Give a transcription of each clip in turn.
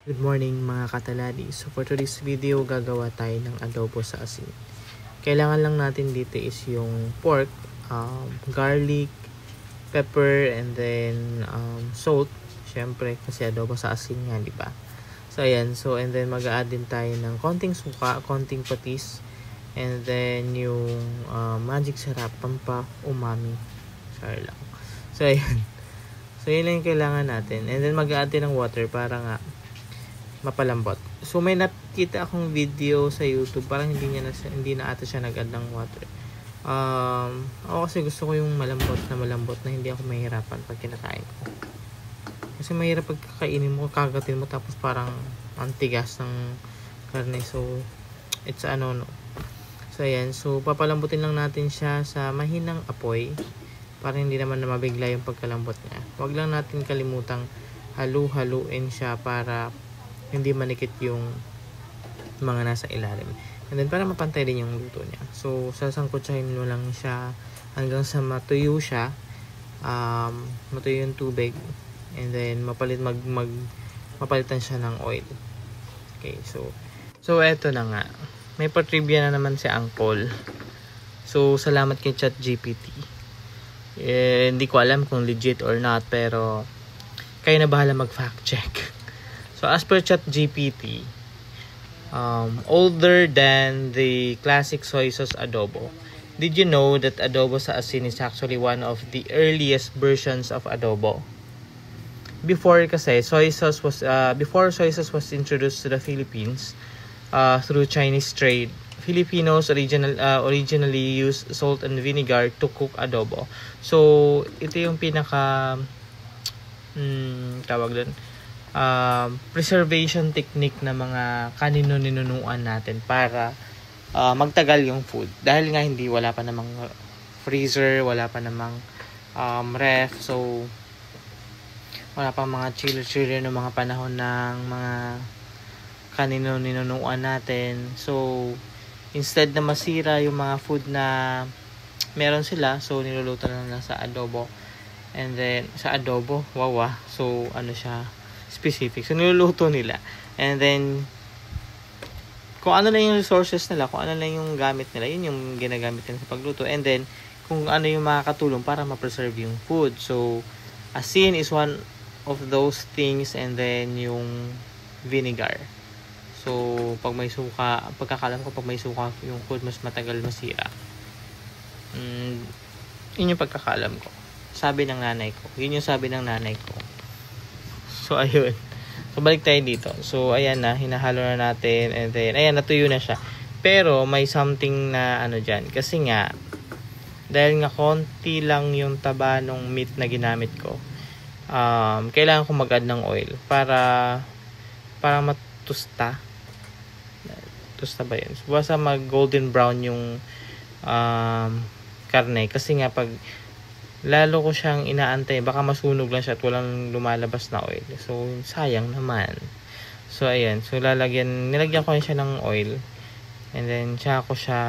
Good morning mga kataladi. So for today's video, gagawa tayo ng adobo sa asin. Kailangan lang natin dito is yung pork, garlic, pepper, and then salt. Syempre kasi adobo sa asin nga, di ba? So ayan, and then mag-a-add din tayo ng konting suka, konting patis, and then yung magic sarap, umami. Sorry lang. So ayan. So yun lang yung kailangan natin. And then mag-a-add din ng water para nga mapalambot. So may nakita akong video sa YouTube, parang hindi na ata siya nag-add ng water. Ako kasi gusto ko yung malambot na hindi ako mahirapan pag kinakain ko. Kasi mahirap pag kakainin mo, kagatin mo tapos parang antigas ng karne. So it's no. So ayan, so papalambutin lang natin siya sa mahinang apoy para hindi naman na mabigla yung pagkalambot niya. Huwag lang natin kalimutang halu-haluin siya para hindi manikit yung mga nasa ilalim. And then para mapantay din yung luto niya. So sasangkutsahin mo lang siya hanggang sa matuyo siya. Matuyo yung tubig. And then mapalitan siya ng oil. Okay, so eto na nga. May pa-trivia na naman si Uncle. So salamat kay ChatGPT. Hindi ko alam kung legit or not, pero kayo na bahala mag-fact check. So as per ChatGPT, older than the classic soy sauce adobo. Did you know that adobo sa asin is actually one of the earliest versions of adobo? Before soy sauce was introduced to the Philippines through Chinese trade, Filipinos originally used salt and vinegar to cook adobo. So ito yung pinaka tawag doon, preservation technique na mga kanino-ninunuan natin para magtagal yung food. Dahil nga wala pa namang freezer, wala pa namang ref, so wala pa mga chiller ng mga panahon ng mga kanino-ninunuan natin. So instead na masira yung mga food na meron sila, so niluluto na lang sa adobo. And then sa adobo, so siya specific. So niluluto nila. And then kung ano lang yung resources nila, kung ano lang yung gamit nila, yun yung ginagamit nila sa pagluto. And then kung ano yung makakatulong para ma-preserve yung food. So asin is one of those things, and then yung vinegar. So pag may suka, pagkakalam ko pag may suka yung food, mas matagal masira. Yun yung pagkakalam ko. Sabi ng nanay ko. Yun yung sabi ng nanay ko. So ayun. So balik tayo dito. So ayan na, hinahalo na natin, and then ayan, natuyo na siya. Pero may something na dyan. Kasi nga dahil nga konti lang yung taba ng meat na ginamit ko, kailangan ko mag-add ng oil para matusta. Tusta ba yun? So, basta mag golden brown yung karne. Kasi nga pag lalo ko siyang inaantay, baka masunog lang siya at walang lumalabas na oil. So sayang naman. So ayan, so nilagyan ko siya ng oil, and then tsaka ko siya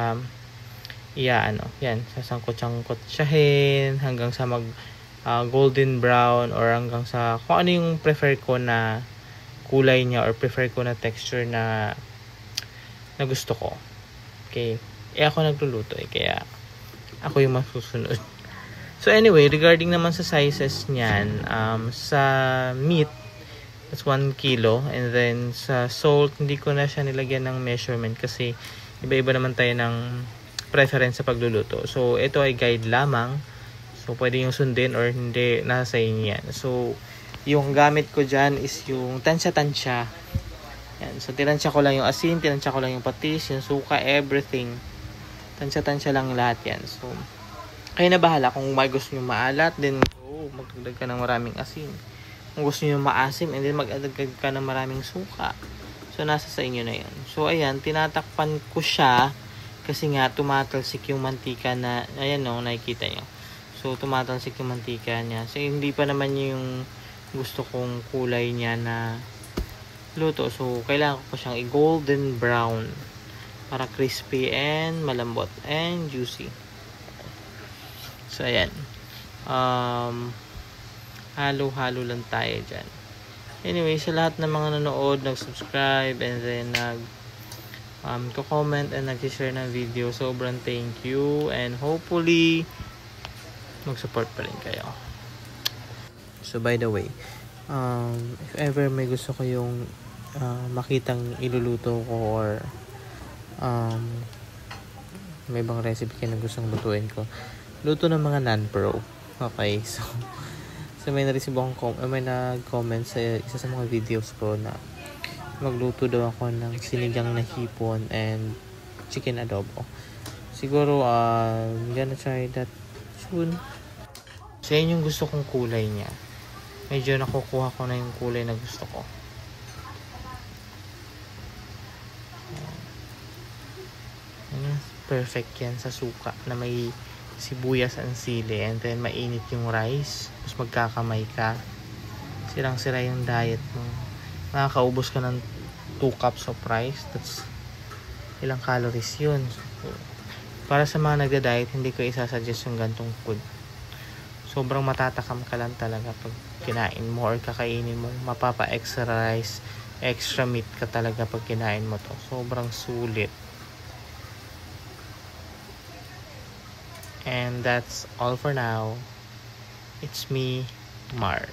yan, sasangkot-sangkot-syahin hanggang sa mag golden brown, or hanggang sa kung ano yung prefer ko na kulay niya, or prefer ko na texture na gusto ko. Okay, ako nagluluto kaya ako yung masusunod. So anyway, regarding naman sa sizes niyan, sa meat, that's 1 kilo. And then sa salt, hindi ko na siya nilagyan ng measurement kasi iba-iba naman tayo ng preference sa pagluluto. So ito ay guide lamang. So pwede yung sundin or hindi, nasa sa inyo yan. So yung gamit ko dyan is yung tansya-tansya. Yan. So tinansya ko lang yung asin, tinansya ko lang yung patis, yung suka, everything. Tansya-tansya lang lahat yan. So kayo na bahala kung may gusto nyo maalat, then magdagdag ka ng maraming asin. Kung gusto nyo maasim, and then magdagdag ka ng maraming suka. So nasa sa inyo na yun. So ayan, tinatakpan ko siya kasi nga tumatalsik yung mantika na, ayan nakikita nyo. So tumatalsik yung mantika niya. So hindi pa naman yung gusto kong kulay niya na luto. So kailangan ko pa siyang i-golden brown para crispy and malambot and juicy. So ayan, halo-halo lang tayo dyan. Anyway, sa lahat ng mga nanood, nag-subscribe, and then comment and nag-share ng video, sobrang thank you, and hopefully mag-support pa rin kayo. So by the way, if ever may gusto ko yung makitang iluluto ko, or may ibang recipe kayo na gustong lutuin ko, luto ng mga non-pro. Okay, so may na-receive akong may nag-comment sa isa sa mga videos ko na magluto daw ako ng sinigang na hipon and chicken adobo. Siguro I'm gonna try that soon. So yun yung gusto kong kulay niya. Medyo nakukuha ko na yung kulay na gusto ko. Perfect yan sa suka na may sibuyas and sili, and then mainit yung rice, tapos magkakamay ka, sirang-sira yung diet mo, makakaubos ka ng 2 cups of rice. That's ilang calories yun. So, para sa mga nagda-diet, hindi ko isasuggest yung gantong food. Sobrang matatakam ka lang talaga pag kinain mo or kakainin mo. Mapapa-extra rice, extra meat ka talaga pag kinain mo to. Sobrang sulit. And that's all for now. It's me, Mar.